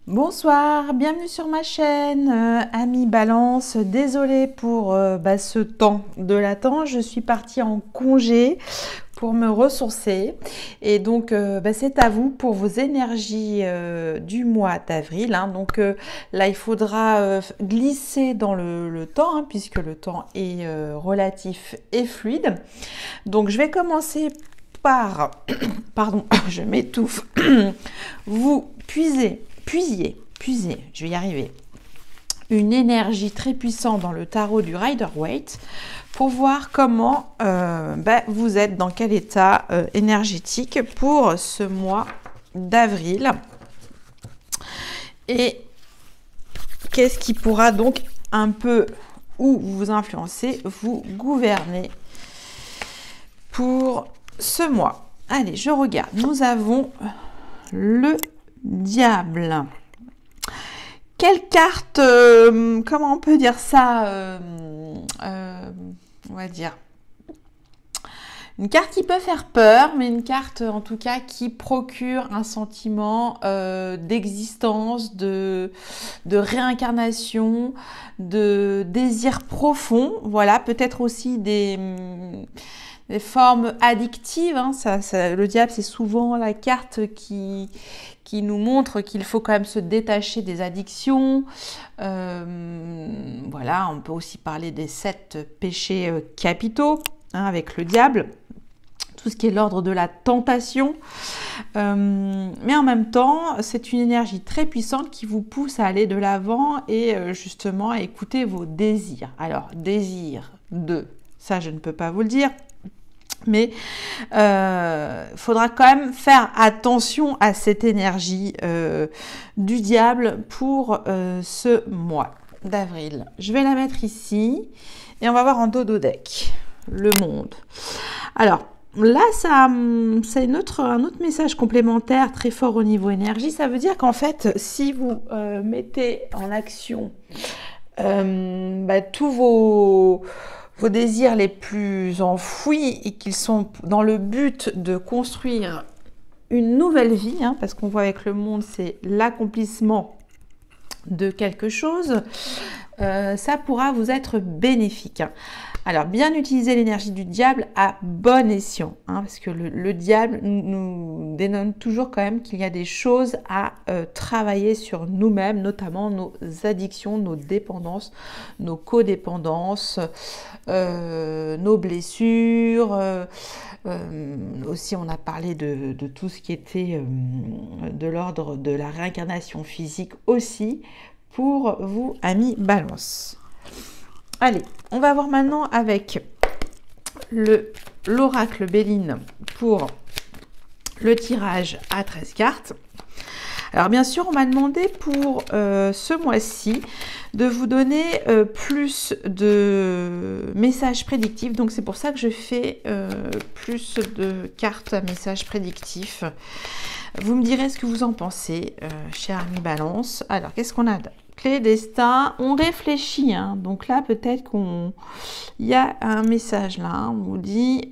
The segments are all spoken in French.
Bonsoir, bienvenue sur ma chaîne, Amis Balance. Désolée pour ce temps de latence, je suis partie en congé pour me ressourcer et donc c'est à vous pour vos énergies du mois d'avril. Donc là il faudra glisser dans le temps puisque le temps est relatif et fluide. Donc je vais commencer par, pardon, je m'étouffe, vous puiser, je vais y arriver, une énergie très puissante dans le tarot du Rider-Waite pour voir comment vous êtes, dans quel état énergétique pour ce mois d'avril. Et qu'est-ce qui pourra donc un peu ou vous influencer, vous gouverner pour ce mois. Allez, je regarde. Nous avons le diable. Quelle carte, comment on peut dire ça, on va dire une carte qui peut faire peur, mais une carte en tout cas qui procure un sentiment d'existence, de réincarnation, de désir profond. Voilà, peut-être aussi des formes addictives. Le diable, c'est souvent la carte qui nous montre qu'il faut quand même se détacher des addictions. Voilà, on peut aussi parler des 7 péchés capitaux avec le diable. Tout ce qui est l'ordre de la tentation. Mais en même temps, c'est une énergie très puissante qui vous pousse à aller de l'avant et justement à écouter vos désirs. Alors, désir de, ça je ne peux pas vous le dire. Mais faudra quand même faire attention à cette énergie du diable pour ce mois d'avril. Je vais la mettre ici et on va voir en dodo deck le monde. Alors là, c'est un autre message complémentaire très fort au niveau énergie. Ça veut dire qu'en fait, si vous mettez en action tous vos désirs les plus enfouis et qu'ils sont dans le but de construire une nouvelle vie, parce qu'on voit avec le monde, c'est l'accomplissement de quelque chose, ça pourra vous être bénéfique. Alors, bien utiliser l'énergie du diable à bon escient, parce que le diable nous dénote toujours quand même qu'il y a des choses à travailler sur nous-mêmes, notamment nos addictions, nos dépendances, nos codépendances, nos blessures. Aussi, on a parlé de tout ce qui était de l'ordre de la réincarnation physique aussi, pour vous, amis Balance. Allez, on va voir maintenant avec l'oracle Béline pour le tirage à 13 cartes. Alors bien sûr, on m'a demandé pour ce mois-ci de vous donner plus de messages prédictifs. Donc c'est pour ça que je fais plus de cartes à messages prédictifs. Vous me direz ce que vous en pensez, chers amis Balance. Alors, qu'est-ce qu'on a? Clé destin, on réfléchit, donc là peut-être il y a un message là, on vous dit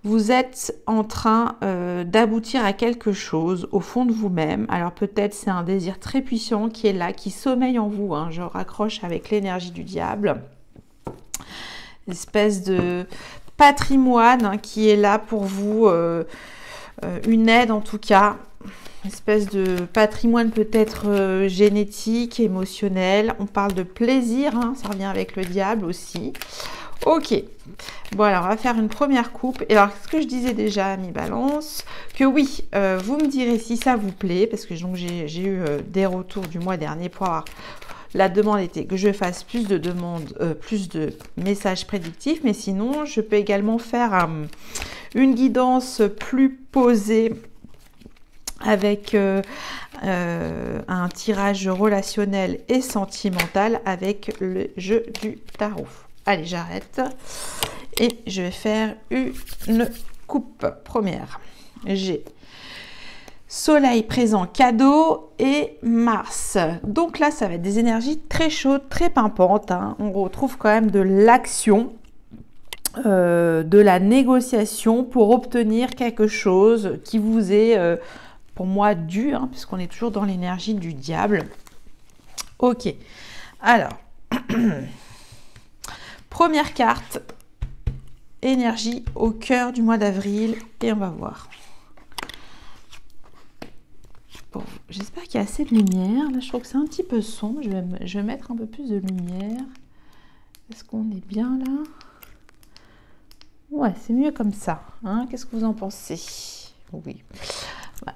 vous êtes en train d'aboutir à quelque chose au fond de vous-même. Alors peut-être c'est un désir très puissant qui est là, qui sommeille en vous, je raccroche avec l'énergie du diable, une espèce de patrimoine qui est là pour vous, une aide en tout cas, espèce de patrimoine peut-être génétique, émotionnel. On parle de plaisir, ça revient avec le diable aussi. Ok, bon alors on va faire une première coupe. Et alors ce que je disais déjà, amis Balance, que oui, vous me direz si ça vous plaît, parce que j'ai eu des retours du mois dernier pour avoir... La demande était que je fasse plus de demandes, plus de messages prédictifs, mais sinon je peux également faire une guidance plus posée avec un tirage relationnel et sentimental avec le jeu du tarot. Allez, j'arrête et je vais faire une coupe. Première, j'ai Soleil présent cadeau et Mars. Donc là, ça va être des énergies très chaudes, très pimpantes. On retrouve quand même de l'action, de la négociation pour obtenir quelque chose qui vous est pour moi dû, hein, puisqu'on est toujours dans l'énergie du diable. Ok, alors, première carte, énergie au cœur du mois d'avril, et on va voir. Bon, j'espère qu'il y a assez de lumière. Là, je trouve que c'est un petit peu sombre. Je vais mettre un peu plus de lumière. Est-ce qu'on est bien là? Ouais, c'est mieux comme ça. Hein, qu'est-ce que vous en pensez? Oui. Ouais.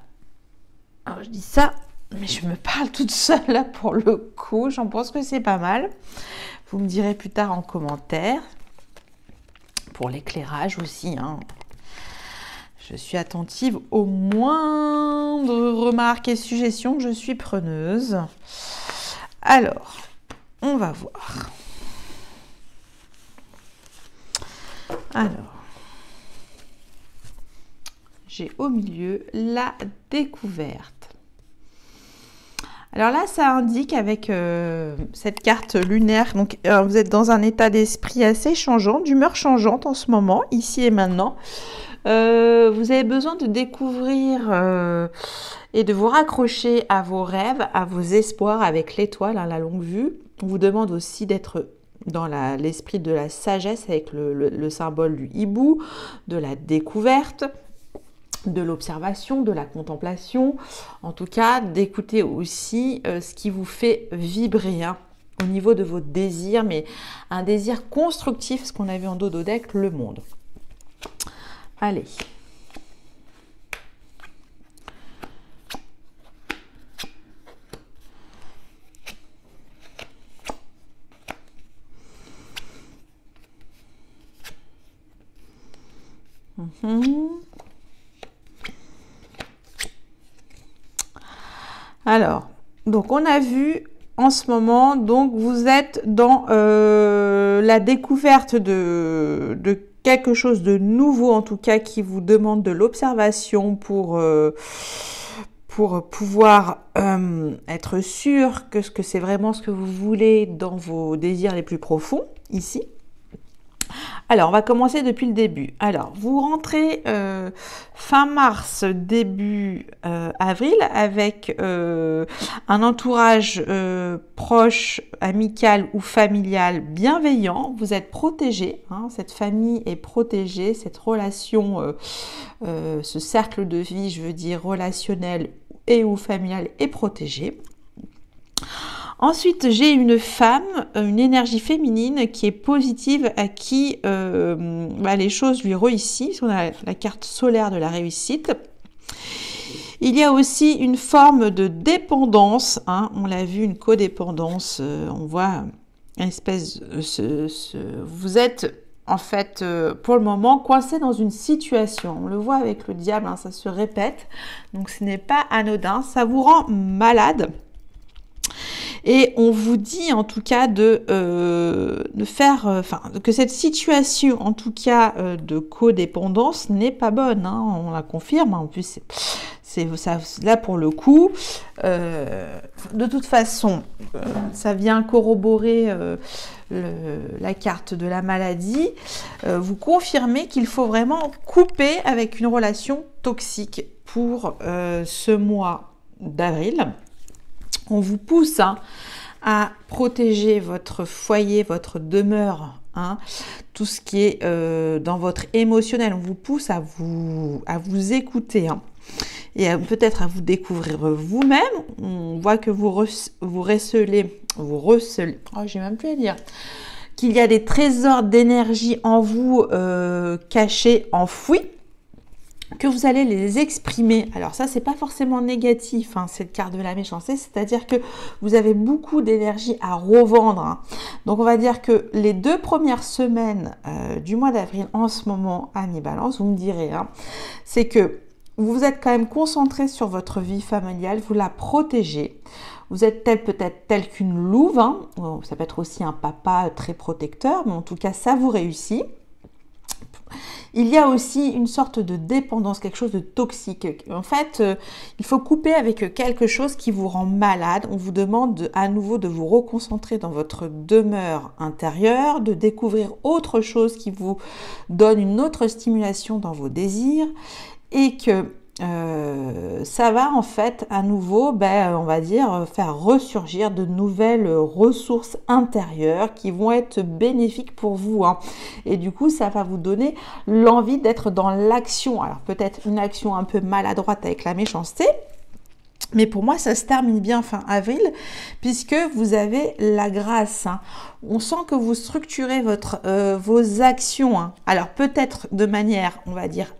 Alors, je dis ça, mais je me parle toute seule là pour le coup. J'en pense que c'est pas mal. Vous me direz plus tard en commentaire. Pour l'éclairage aussi, hein. Je suis attentive aux moindres remarques et suggestions, je suis preneuse. Alors, on va voir. Alors, j'ai au milieu la découverte. Alors là, ça indique avec cette carte lunaire, donc vous êtes dans un état d'esprit assez changeant, d'humeur changeante en ce moment, ici et maintenant. Vous avez besoin de découvrir et de vous raccrocher à vos rêves, à vos espoirs avec l'étoile, hein, la longue vue. On vous demande aussi d'être dans l'esprit de la sagesse avec le symbole du hibou, de la découverte, de l'observation, de la contemplation. En tout cas, d'écouter aussi ce qui vous fait vibrer, hein, au niveau de vos désirs, mais un désir constructif, ce qu'on a vu en dodo deck, le monde. Allez. Alors, donc on a vu en ce moment, donc vous êtes dans la découverte de quelque chose de nouveau, en tout cas, qui vous demande de l'observation pour pouvoir être sûr que c'est vraiment ce que vous voulez dans vos désirs les plus profonds, ici. Alors, on va commencer depuis le début. Alors, vous rentrez fin mars, début avril, avec un entourage proche, amical ou familial bienveillant. Vous êtes protégé, hein, cette famille est protégée, cette relation, ce cercle de vie, je veux dire relationnel et ou familial est protégé. Ensuite, j'ai une femme, une énergie féminine qui est positive, à qui les choses lui réussissent. On a la carte solaire de la réussite. Il y a aussi une forme de dépendance, hein, on l'a vu, une codépendance. On voit une espèce vous êtes en fait pour le moment coincé dans une situation. On le voit avec le diable, hein, ça se répète. Donc ce n'est pas anodin, ça vous rend malade. Et on vous dit en tout cas de faire, que cette situation en tout cas de codépendance n'est pas bonne, hein, on la confirme. En plus, c'est ça, là pour le coup, de toute façon, ça vient corroborer la carte de la maladie. Vous confirmez qu'il faut vraiment couper avec une relation toxique pour ce mois d'avril. On vous pousse, hein, à protéger votre foyer, votre demeure, hein, tout ce qui est dans votre émotionnel. On vous pousse à vous écouter, hein, et peut-être à vous découvrir vous-même. On voit que vous recelez, oh, j'ai même plus à dire, qu'il y a des trésors d'énergie en vous cachés, enfouis, que vous allez les exprimer. Alors ça, c'est pas forcément négatif, hein, cette carte de la méchanceté, c'est-à-dire que vous avez beaucoup d'énergie à revendre, hein. Donc on va dire que les 2 premières semaines du mois d'avril, en ce moment, à mi-balance, vous me direz, hein, c'est que vous êtes quand même concentré sur votre vie familiale, vous la protégez. Vous êtes peut-être tel qu'une louve, hein. Ça peut être aussi un papa très protecteur, mais en tout cas, ça vous réussit. Il y a aussi une sorte de dépendance, quelque chose de toxique. En fait, il faut couper avec quelque chose qui vous rend malade. On vous demande à nouveau de vous reconcentrer dans votre demeure intérieure, de découvrir autre chose qui vous donne une autre stimulation dans vos désirs, et que ça va en fait à nouveau, on va dire, faire ressurgir de nouvelles ressources intérieures qui vont être bénéfiques pour vous, hein. Et du coup, ça va vous donner l'envie d'être dans l'action. Alors peut-être une action un peu maladroite avec la méchanceté, mais pour moi, ça se termine bien fin avril, puisque vous avez la grâce, hein. On sent que vous structurez vos actions, hein. Alors peut-être de manière, on va dire,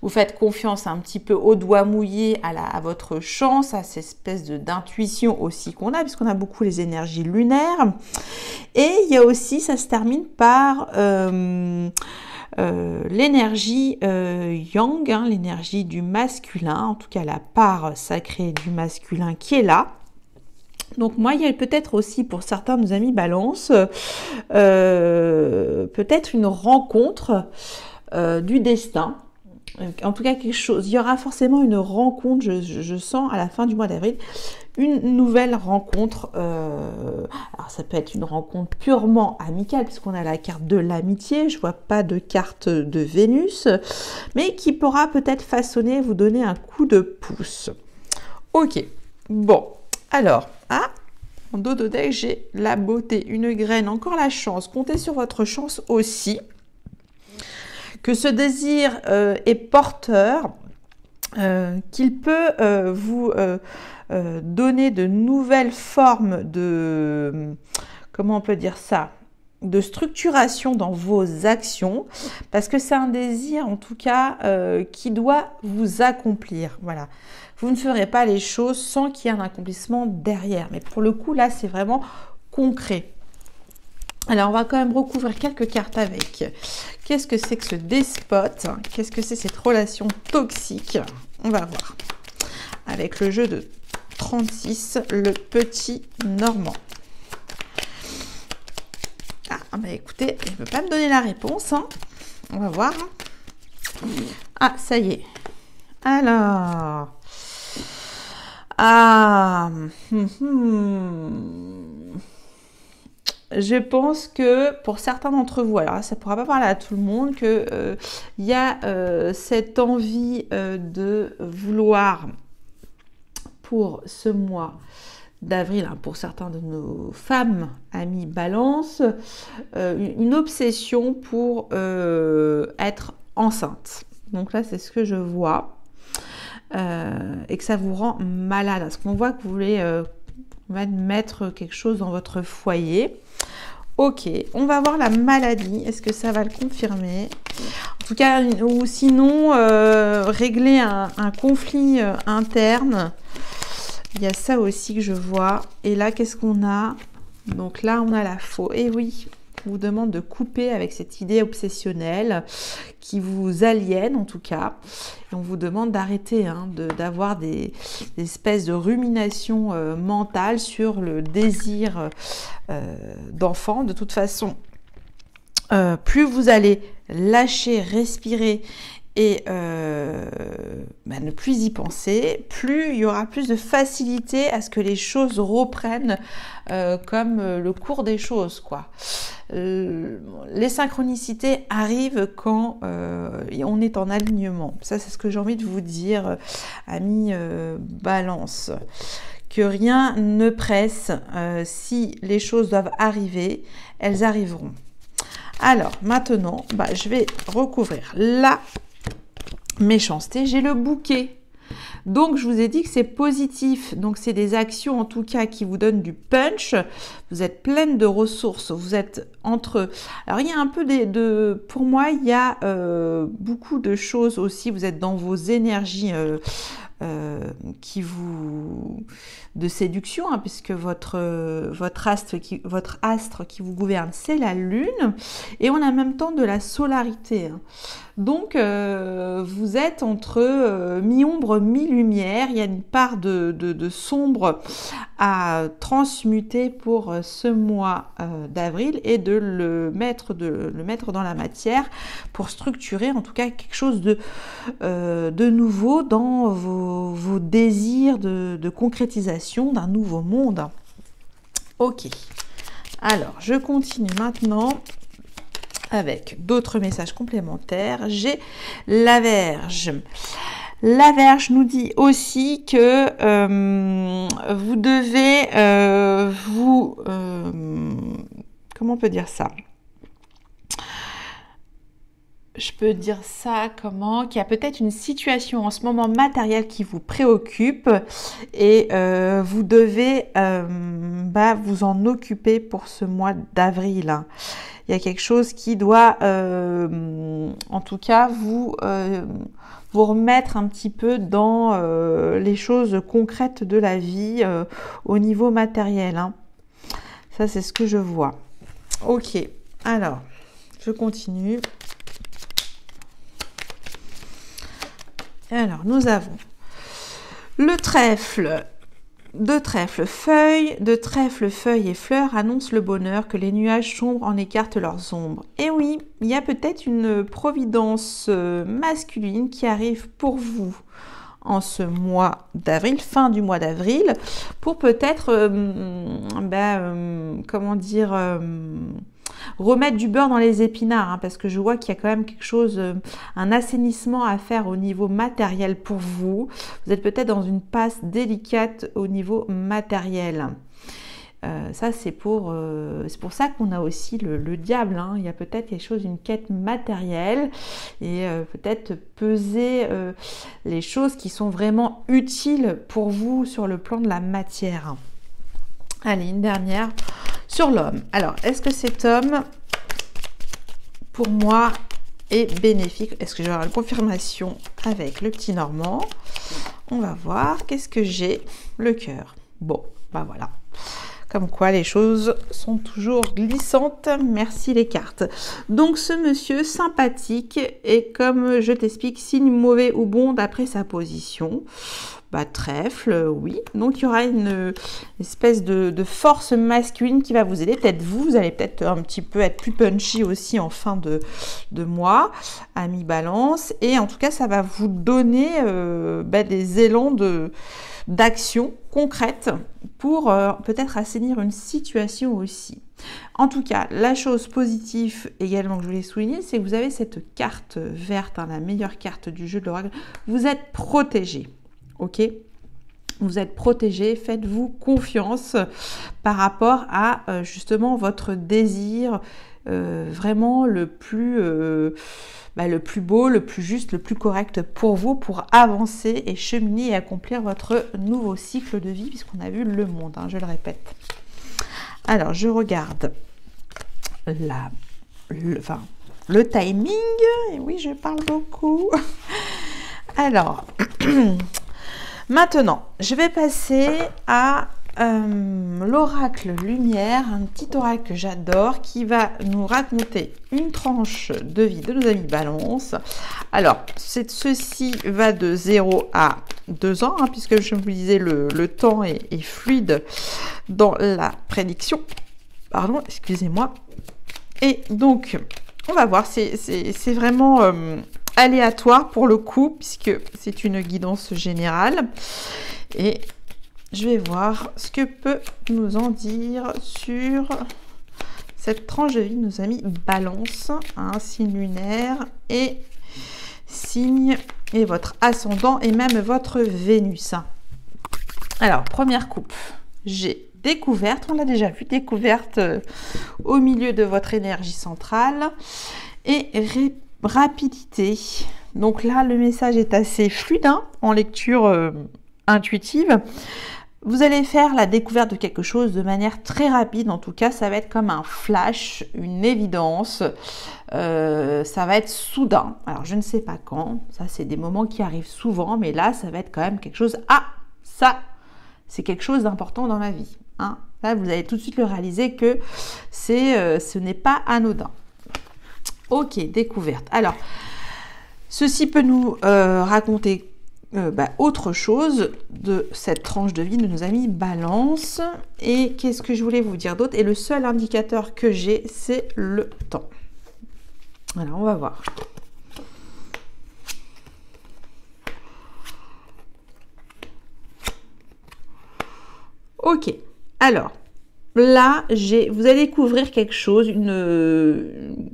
vous faites confiance un petit peu au doigt mouillé à votre chance, à cette espèce d'intuition aussi qu'on a, puisqu'on a beaucoup les énergies lunaires. Et il y a aussi, ça se termine par l'énergie yang, hein, l'énergie du masculin, en tout cas la part sacrée du masculin qui est là. Donc moi, il y a peut-être aussi pour certains de nos amis Balance, peut-être une rencontre du destin. En tout cas, quelque chose. Il y aura forcément une rencontre, je sens, à la fin du mois d'avril, une nouvelle rencontre. Alors, ça peut être une rencontre purement amicale, puisqu'on a la carte de l'amitié. Je vois pas de carte de Vénus, mais qui pourra peut-être façonner, vous donner un coup de pouce. Ok. Bon. Alors, en dos de deck, j'ai la beauté, une graine, encore la chance. Comptez sur votre chance aussi. Que ce désir est porteur, qu'il peut vous donner de nouvelles formes de, comment on peut dire ça, de structuration dans vos actions, parce que c'est un désir en tout cas qui doit vous accomplir. Voilà. Vous ne ferez pas les choses sans qu'il y ait un accomplissement derrière. Mais pour le coup, là, c'est vraiment concret. Alors, on va quand même recouvrir quelques cartes avec. Qu'est-ce que c'est que ce despote? Qu'est-ce que c'est cette relation toxique? On va voir. Avec le jeu de 36, le petit Normand. Ah, bah écoutez, il ne peut pas me donner la réponse, hein. On va voir. Ah, ça y est. Alors... Je pense que pour certains d'entre vous, alors ça ne pourra pas parler à tout le monde, qu'il y a cette envie de vouloir, pour ce mois d'avril, hein, pour certains de nos femmes amies Balance, une obsession pour être enceinte. Donc là, c'est ce que je vois. Et que ça vous rend malade. Parce qu'on voit que vous voulez mettre quelque chose dans votre foyer. Ok, on va voir la maladie. Est-ce que ça va le confirmer? En tout cas, ou sinon, régler un conflit interne. Il y a ça aussi que je vois. Et là, qu'est-ce qu'on a? Donc là, on a la faux. Et oui, on vous demande de couper avec cette idée obsessionnelle qui vous aliène en tout cas. Et on vous demande d'arrêter, hein, d'avoir des espèces de ruminations mentales sur le désir d'enfant. De toute façon, plus vous allez lâcher, respirer et ne plus y penser, plus il y aura plus de facilité à ce que les choses reprennent comme le cours des choses, quoi. Les synchronicités arrivent quand on est en alignement. Ça, c'est ce que j'ai envie de vous dire, amis Balance. Que rien ne presse. Si les choses doivent arriver, elles arriveront. Alors, maintenant, je vais recouvrir la méchanceté. J'ai le bouquet. Donc, je vous ai dit que c'est positif. Donc, c'est des actions, en tout cas, qui vous donnent du punch. Vous êtes pleine de ressources. Vous êtes entre... Alors, il y a un peu pour moi, il y a beaucoup de choses aussi. Vous êtes dans vos énergies de séduction, hein, puisque votre astre qui vous gouverne, c'est la lune, et on a en même temps de la solarité, hein. Donc vous êtes entre mi-ombre, mi-lumière. Il y a une part de sombre à transmuter pour ce mois d'avril, et de le mettre dans la matière pour structurer en tout cas quelque chose de nouveau dans vos désirs de concrétisation d'un nouveau monde. Ok, alors je continue maintenant avec d'autres messages complémentaires. J'ai la Vierge. La Vierge nous dit aussi que vous devez comment on peut dire ça? Je peux dire ça comment? Qu'il y a peut-être une situation en ce moment matérielle qui vous préoccupe et vous devez vous en occuper pour ce mois d'avril. Il y a quelque chose qui doit, en tout cas, vous remettre un petit peu dans les choses concrètes de la vie au niveau matériel. Hein. Ça, c'est ce que je vois. Ok, alors, je continue. Alors, nous avons le trèfle. De trèfle feuilles et fleurs annoncent le bonheur, que les nuages sombres en écartent leurs ombres. Et oui, il y a peut-être une providence masculine qui arrive pour vous en ce mois d'avril, fin du mois d'avril, pour peut-être, comment dire, remettre du beurre dans les épinards, hein, parce que je vois qu'il y a quand même quelque chose, un assainissement à faire au niveau matériel pour vous. Vous êtes peut-être dans une passe délicate au niveau matériel. Ça, c'est pour ça qu'on a aussi le diable. Hein. Il y a peut-être quelque chose, une quête matérielle et peut-être peser les choses qui sont vraiment utiles pour vous sur le plan de la matière. Allez, une dernière sur l'homme. Alors, est-ce que cet homme, pour moi, est bénéfique? Est-ce que je vais avoir une confirmation avec le petit Normand? On va voir. Qu'est-ce que j'ai? Le cœur. Bon, bah voilà. Comme quoi les choses sont toujours glissantes. Merci les cartes. Donc ce monsieur sympathique et comme je t'explique, signe mauvais ou bon d'après sa position. Bah, trèfle, oui. Donc il y aura une espèce de force masculine qui va vous aider. Peut-être vous allez peut-être un petit peu être plus punchy aussi en fin de mois, à mi-balance. Et en tout cas, ça va vous donner des élans d'action concrète pour peut-être assainir une situation aussi. En tout cas, la chose positive également que je voulais souligner, c'est que vous avez cette carte verte, hein, la meilleure carte du jeu de l'oracle. Vous êtes protégé. Ok, vous êtes protégé, faites-vous confiance par rapport à justement votre désir vraiment le plus beau, le plus juste, le plus correct pour vous, pour avancer et cheminer et accomplir votre nouveau cycle de vie, puisqu'on a vu le monde, hein, je le répète. Alors, je regarde le timing, et oui, je parle beaucoup. Alors... Maintenant, je vais passer à l'oracle lumière, un petit oracle que j'adore qui va nous raconter une tranche de vie de nos amis Balance. Alors, ceci va de 0 à 2 ans, hein, puisque je vous disais le temps est fluide dans la prédiction. Pardon, excusez-moi. Et donc, on va voir, c'est vraiment... aléatoire pour le coup, puisque c'est une guidance générale. Et je vais voir ce que peut nous en dire sur cette tranche de vie de nos amis Balance, hein, signe lunaire et signe et votre ascendant et même votre Vénus. Alors, première coupe, j'ai découverte, on l'a déjà vu, découverte au milieu de votre énergie centrale et rapidité. Donc là, le message est assez fluide, hein, en lecture intuitive. Vous allez faire la découverte de quelque chose de manière très rapide. En tout cas, ça va être comme un flash, une évidence. Ça va être soudain. Alors, je ne sais pas quand. Ça, c'est des moments qui arrivent souvent. Mais là, ça va être quand même quelque chose... Ah, ça, c'est quelque chose d'important dans ma vie. Hein. Là, vous allez tout de suite le réaliser que ce n'est pas anodin. Ok, découverte. Alors, ceci peut nous raconter autre chose de cette tranche de vie de nos amis Balance. Et qu'est-ce que je voulais vous dire d'autre? Et le seul indicateur que j'ai, c'est le temps. Alors, on va voir. Ok, alors, là, vous allez découvrir quelque chose,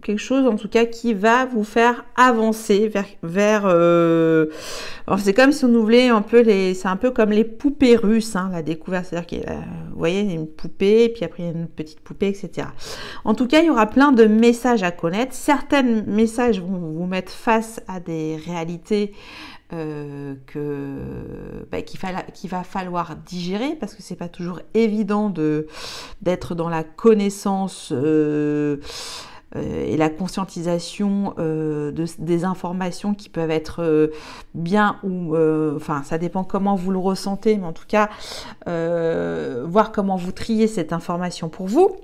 quelque chose en tout cas qui va vous faire avancer vers alors c'est comme si on ouvrait un peu c'est un peu comme les poupées russes, hein, la découverte, c'est-à-dire qu'il y a, vous voyez, il y a une poupée, et puis après il y a une petite poupée, etc. En tout cas, il y aura plein de messages à connaître. Certains messages vont vous mettre face à des réalités qu'il va falloir digérer, parce que c'est pas toujours évident d'être dans la connaissance et la conscientisation des informations qui peuvent être bien ou enfin ça dépend comment vous le ressentez, mais en tout cas voir comment vous triez cette information pour vous.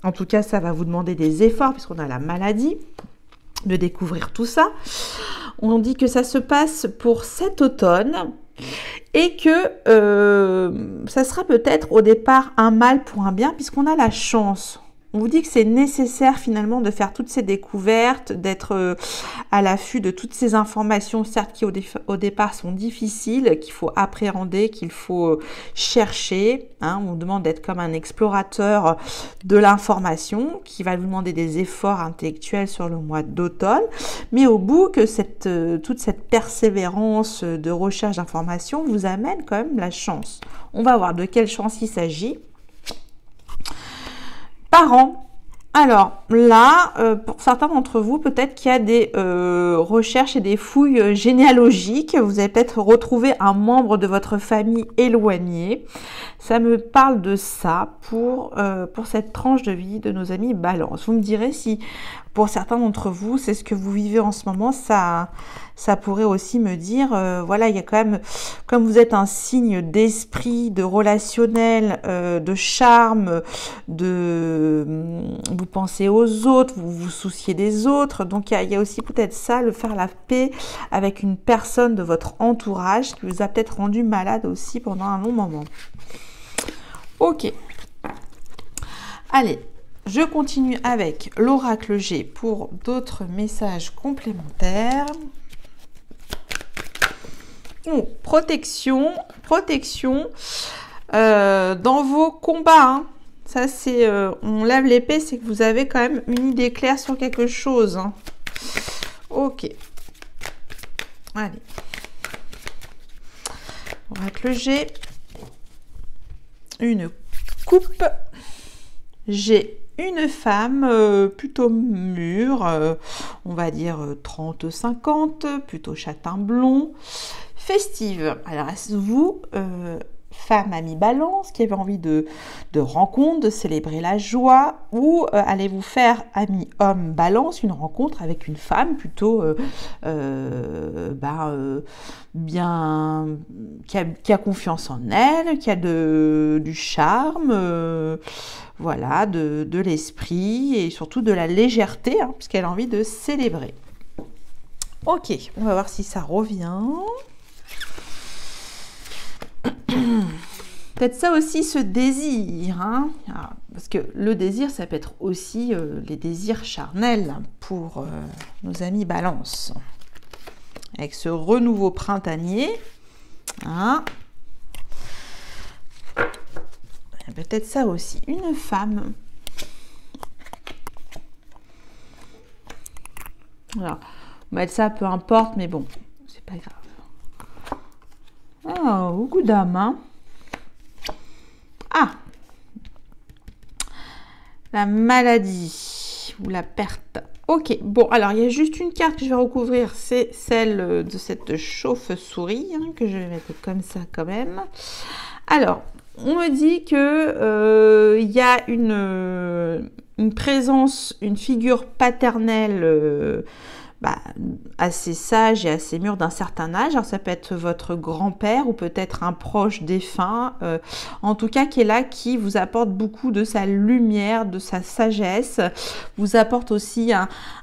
En tout cas, ça va vous demander des efforts puisqu'on a la maladie, de découvrir tout ça. On dit que ça se passe pour cet automne et que ça sera peut-être au départ un mal pour un bien, puisqu'on a la chance. On vous dit que c'est nécessaire finalement de faire toutes ces découvertes, d'être à l'affût de toutes ces informations, certes qui au départ sont difficiles, qu'il faut appréhender, qu'il faut chercher. Hein. On vous demande d'être comme un explorateur de l'information qui va vous demander des efforts intellectuels sur le mois d'automne. Mais au bout, que toute cette persévérance de recherche d'informations vous amène quand même la chance. On va voir de quelle chance il s'agit. Parents. Alors là, pour certains d'entre vous, peut-être qu'il y a des recherches et des fouilles généalogiques. Vous allez peut-être retrouver un membre de votre famille éloigné. Ça me parle de ça pour cette tranche de vie de nos amis Balance. Vous me direz si pour certains d'entre vous, c'est ce que vous vivez en ce moment, ça pourrait aussi me dire, voilà, il y a quand même, comme vous êtes un signe d'esprit, de relationnel, de charme, vous pensez aux autres, vous vous souciez des autres, donc il y a aussi peut-être ça, le faire la paix avec une personne de votre entourage qui vous a peut-être rendu malade aussi pendant un long moment. Ok. Allez. Je continue avec l'oracle G pour d'autres messages complémentaires. Oh, protection dans vos combats. Hein. Ça, c'est, on lève l'épée, c'est que vous avez quand même une idée claire sur quelque chose. Hein. Ok. Allez. Oracle G. Une coupe. J'ai une femme plutôt mûre, on va dire 30-50, plutôt châtain blond, festive. Alors, est-ce vous, femme amie Balance, qui avez envie de rencontre, de célébrer la joie, ou allez-vous faire ami homme Balance, une rencontre avec une femme plutôt bien, qui a confiance en elle, qui a du charme, voilà, de l'esprit et surtout de la légèreté, hein, puisqu'elle a envie de célébrer. Ok, on va voir si ça revient. Peut-être ça aussi, ce désir, hein. Alors, parce que le désir, ça peut être aussi les désirs charnels pour nos amis Balance. Avec ce renouveau printanier, hein. Peut-être ça aussi, une femme. Alors, on va mettre ça, peu importe, mais bon, c'est pas grave. Ah, beaucoup d'âme, hein. Ah, la maladie ou la perte. Ok, bon, alors il y a juste une carte que je vais recouvrir, c'est celle de cette chauve-souris, hein, que je vais mettre comme ça quand même. Alors, on me dit que y a une présence, une figure paternelle assez sage et assez mûr d'un certain âge. Alors ça peut être votre grand-père ou peut-être un proche défunt, en tout cas qui est là, qui vous apporte beaucoup de sa lumière, de sa sagesse, vous apporte aussi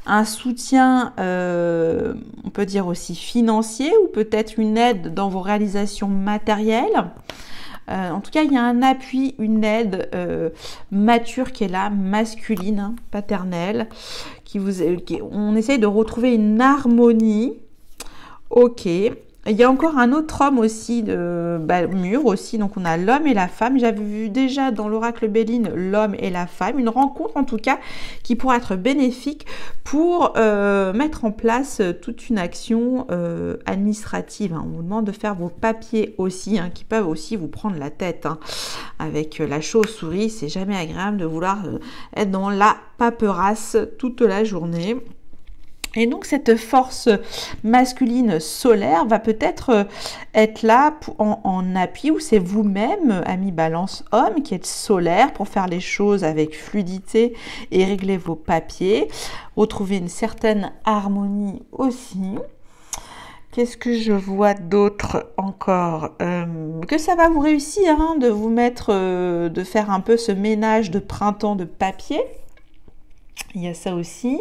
un soutien, on peut dire aussi financier, ou peut-être une aide dans vos réalisations matérielles. En tout cas, il y a un appui, une aide mature qui est là, masculine, hein, paternelle, on essaye de retrouver une harmonie. Ok. Il y a encore un autre homme aussi, mûr aussi, donc on a l'homme et la femme. J'avais vu déjà dans l'oracle Béline l'homme et la femme, une rencontre en tout cas qui pourrait être bénéfique pour mettre en place toute une action administrative. On vous demande de faire vos papiers aussi, qui peuvent aussi vous prendre la tête. Avec la chauve-souris, c'est jamais agréable de vouloir être dans la paperasse toute la journée. Et donc cette force masculine solaire va peut-être être là en appui, ou c'est vous-même, ami Balance homme, qui êtes solaire pour faire les choses avec fluidité et régler vos papiers, retrouver une certaine harmonie aussi. Qu'est-ce que je vois d'autre encore? Que ça va vous réussir de vous mettre, de faire un peu ce ménage de printemps de papier. Il y a ça aussi.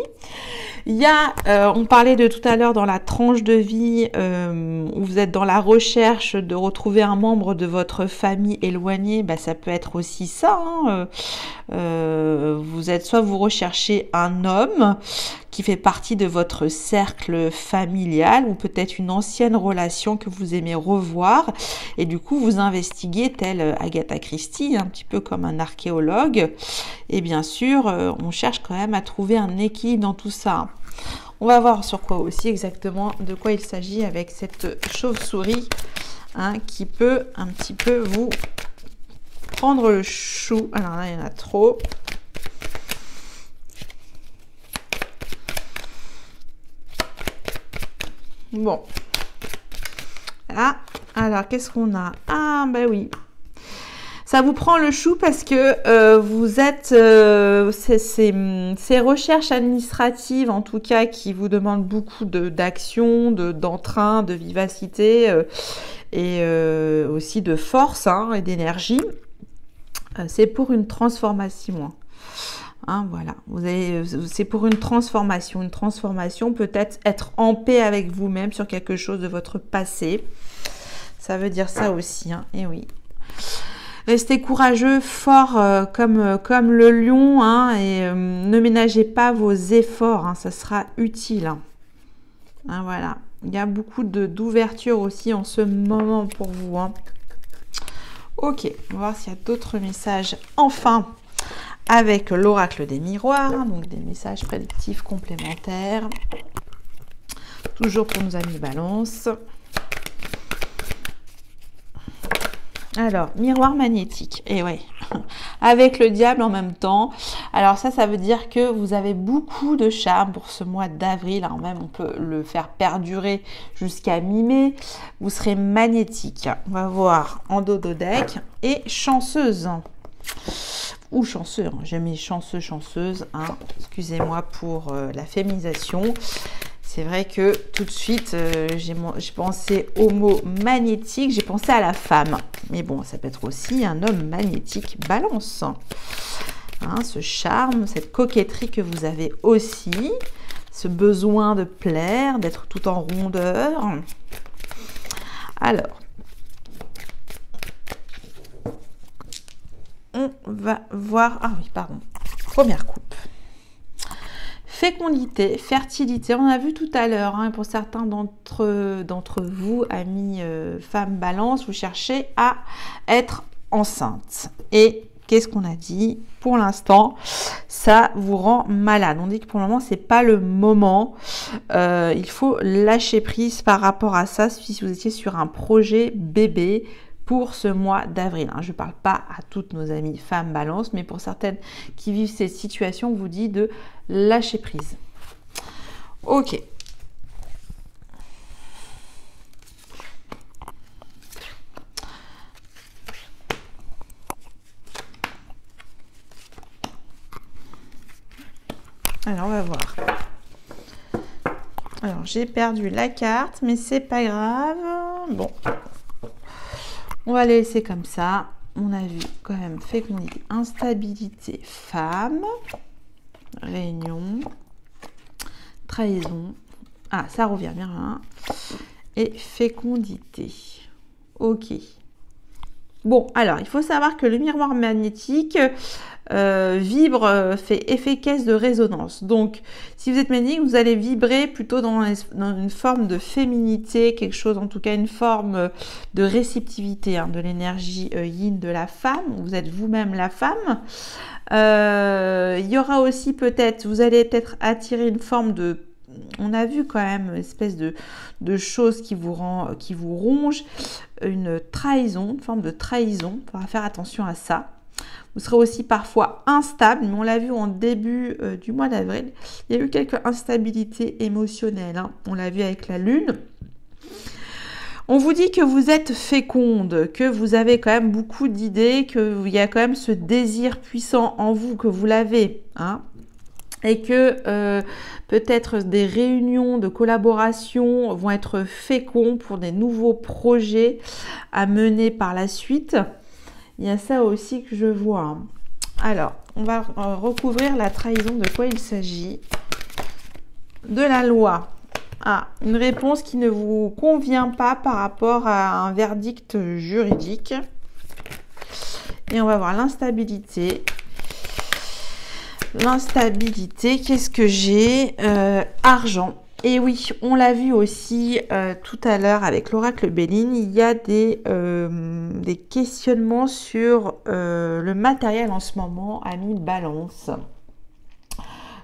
Il y a, on parlait de tout à l'heure dans la tranche de vie où vous êtes dans la recherche de retrouver un membre de votre famille éloigné, ça peut être aussi ça. Soit vous recherchez un homme qui fait partie de votre cercle familial, ou peut-être une ancienne relation que vous aimez revoir, et du coup vous investiguez tel Agatha Christie, un petit peu comme un archéologue, et bien sûr on cherche quand même à trouver un équilibre dans tout ça. On va voir sur quoi aussi exactement, de quoi il s'agit avec cette chauve-souris qui peut un petit peu vous prendre le chou. Alors là il y en a trop. Bon. Ah, alors qu'est-ce qu'on a? Ah, oui. Ça vous prend le chou parce que vous êtes... ces recherches administratives, en tout cas, qui vous demandent beaucoup d'action, d'entrain, de vivacité et aussi de force et d'énergie. C'est pour une transformation. Voilà, c'est pour une transformation. Une transformation peut-être être en paix avec vous-même sur quelque chose de votre passé. Ça veut dire ça aussi, et oui. Restez courageux, fort comme le lion, et ne ménagez pas vos efforts, ça sera utile. Voilà, il y a beaucoup d'ouverture aussi en ce moment pour vous. Ok, on va voir s'il y a d'autres messages. Enfin, avec l'oracle des miroirs, donc des messages prédictifs complémentaires, toujours pour nos amis Balance. Alors, miroir magnétique, et ouais, avec le diable en même temps. Alors ça veut dire que vous avez beaucoup de charme pour ce mois d'avril, même on peut le faire perdurer jusqu'à mi-mai. Vous serez magnétique, on va voir en dododeck, et chanceuse. Ou chanceux, j'ai mis chanceux, chanceuse, excusez-moi pour la féminisation. C'est vrai que tout de suite, j'ai pensé au mot magnétique, j'ai pensé à la femme. Mais bon, ça peut être aussi un homme magnétique Balance. Ce charme, cette coquetterie que vous avez aussi, ce besoin de plaire, d'être tout en rondeur. Alors, on va voir... Ah oui, pardon. Première coupe. Fécondité, fertilité, on a vu tout à l'heure, pour certains d'entre vous, amis femmes Balance, vous cherchez à être enceinte. Et qu'est-ce qu'on a dit? Pour l'instant, ça vous rend malade. On dit que pour le moment, c'est pas le moment. Il faut lâcher prise par rapport à ça si vous étiez sur un projet bébé pour ce mois d'avril. Je ne parle pas à toutes nos amies femmes Balance, mais pour certaines qui vivent ces situations, on vous dit de lâcher prise. Ok. Alors, on va voir. Alors, j'ai perdu la carte, mais c'est pas grave. Bon. On va les laisser comme ça. On a vu quand même fécondité, instabilité, femme, réunion, trahison. Ah, ça revient bien. Et fécondité. Ok. Bon, alors, il faut savoir que le miroir magnétique, vibre, fait effet caisse de résonance. Donc, si vous êtes médium, vous allez vibrer plutôt dans une forme de féminité, quelque chose, en tout cas une forme de réceptivité, hein, de l'énergie yin de la femme. Vous êtes vous-même la femme. Il y aura aussi peut-être, vous allez peut-être attirer une forme de, on a vu quand même une espèce de chose qui vous ronge, une trahison, une forme de trahison. Il faudra faire attention à ça. Vous serez aussi parfois instable, mais on l'a vu en début du mois d'avril. Il y a eu quelques instabilités émotionnelles, hein. On l'a vu avec la lune. On vous dit que vous êtes féconde, que vous avez quand même beaucoup d'idées, qu'il y a quand même ce désir puissant en vous, que vous l'avez, hein, et que peut-être des réunions de collaboration vont être féconds pour des nouveaux projets à mener par la suite. Il y a ça aussi que je vois, hein. Alors, on va recouvrir la trahison. De quoi il s'agit? De la loi. Ah, une réponse qui ne vous convient pas par rapport à un verdict juridique. Et on va voir l'instabilité. L'instabilité, qu'est-ce que j'ai? Argent. Et oui, on l'a vu aussi tout à l'heure avec l'oracle Béline, il y a des questionnements sur le matériel en ce moment, ami Balance.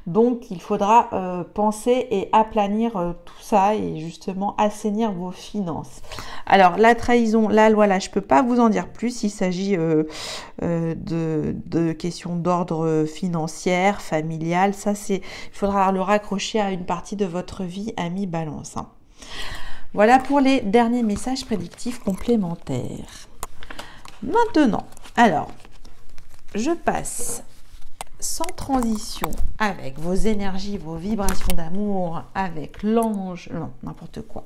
Donc, il faudra penser et aplanir tout ça et justement assainir vos finances. Alors, la trahison, la loi, là, je ne peux pas vous en dire plus. Il s'agit de questions d'ordre financier, familial. Ça, il faudra le raccrocher à une partie de votre vie, ami Balance, hein. Voilà pour les derniers messages prédictifs complémentaires. Maintenant, alors, je passe sans transition avec vos énergies, vos vibrations d'amour, avec l'ange, non, n'importe quoi.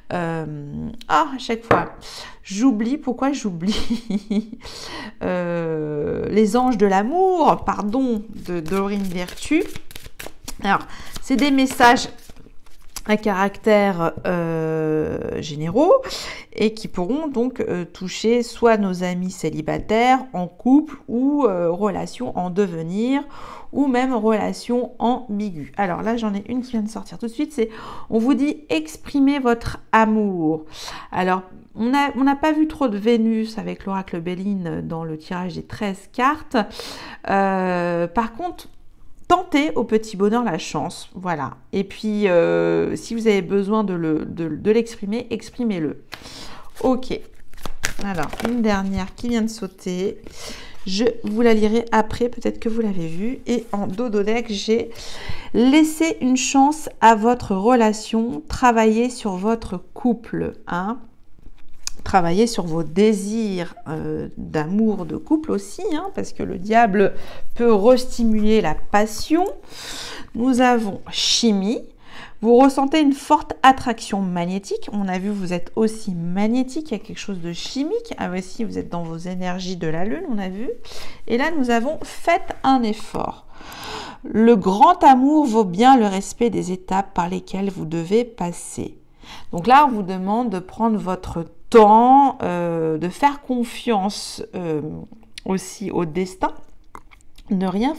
À chaque fois, j'oublie, pourquoi j'oublie les anges de l'amour, pardon, de Dorine Virtue. Alors, c'est des messages à caractère généraux et qui pourront donc toucher soit nos amis célibataires, en couple ou relations en devenir ou même relations ambiguës. Alors là, j'en ai une qui vient de sortir tout de suite, c'est on vous dit exprimez votre amour. Alors, on n'a pas vu trop de Vénus avec l'oracle Béline dans le tirage des 13 cartes. Par contre, tentez au petit bonheur la chance, voilà. Et puis, si vous avez besoin de l'exprimer, exprimez-le. Ok. Alors, une dernière qui vient de sauter. Je vous la lirai après, peut-être que vous l'avez vue. Et en dodo deck, j'ai laissé une chance à votre relation, travaillez sur votre couple, hein. Travailler sur vos désirs d'amour, de couple aussi, hein, parce que le diable peut restimuler la passion. Nous avons chimie. Vous ressentez une forte attraction magnétique. On a vu, vous êtes aussi magnétique. Il y a quelque chose de chimique. Ah, aussi, vous êtes dans vos énergies de la lune, on a vu. Et là, nous avons faites un effort. Le grand amour vaut bien le respect des étapes par lesquelles vous devez passer. Donc là, on vous demande de prendre votre temps, de faire confiance aussi au destin, ne rien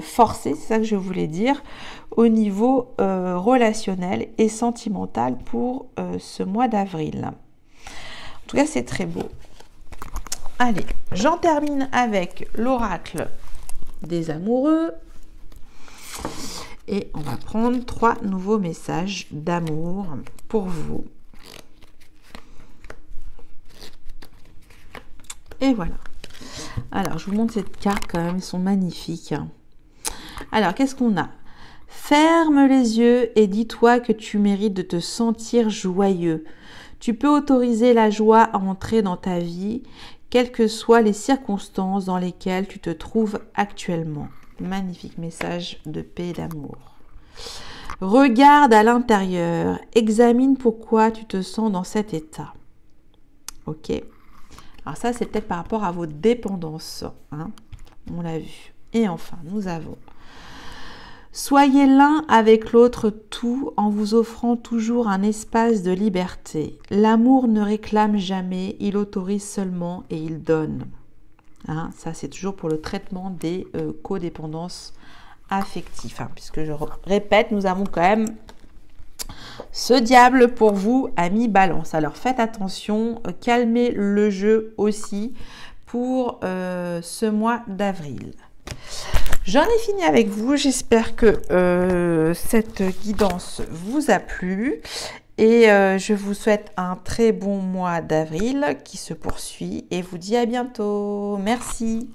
forcer, c'est ça que je voulais dire, au niveau relationnel et sentimental pour ce mois d'avril. En tout cas, c'est très beau. Allez, j'en termine avec l'oracle des amoureux. Et on va prendre 3 nouveaux messages d'amour pour vous. Et voilà. Alors, je vous montre cette carte quand même, elles sont magnifiques. Alors, qu'est-ce qu'on a? Ferme les yeux et dis-toi que tu mérites de te sentir joyeux. Tu peux autoriser la joie à entrer dans ta vie, quelles que soient les circonstances dans lesquelles tu te trouves actuellement. Magnifique message de paix et d'amour. Regarde à l'intérieur, examine pourquoi tu te sens dans cet état. Ok. Alors ça, c'est peut-être par rapport à vos dépendances, hein. On l'a vu. Et enfin, nous avons soyez l'un avec l'autre tout en vous offrant toujours un espace de liberté. L'amour ne réclame jamais, il autorise seulement et il donne. Hein, ça, c'est toujours pour le traitement des codépendances affectives. Hein, puisque je répète, nous avons quand même ce diable pour vous, amis Balance. Alors, faites attention, calmez le jeu aussi pour ce mois d'avril. J'en ai fini avec vous. J'espère que cette guidance vous a plu. Et je vous souhaite un très bon mois d'avril qui se poursuit et vous dis à bientôt. Merci.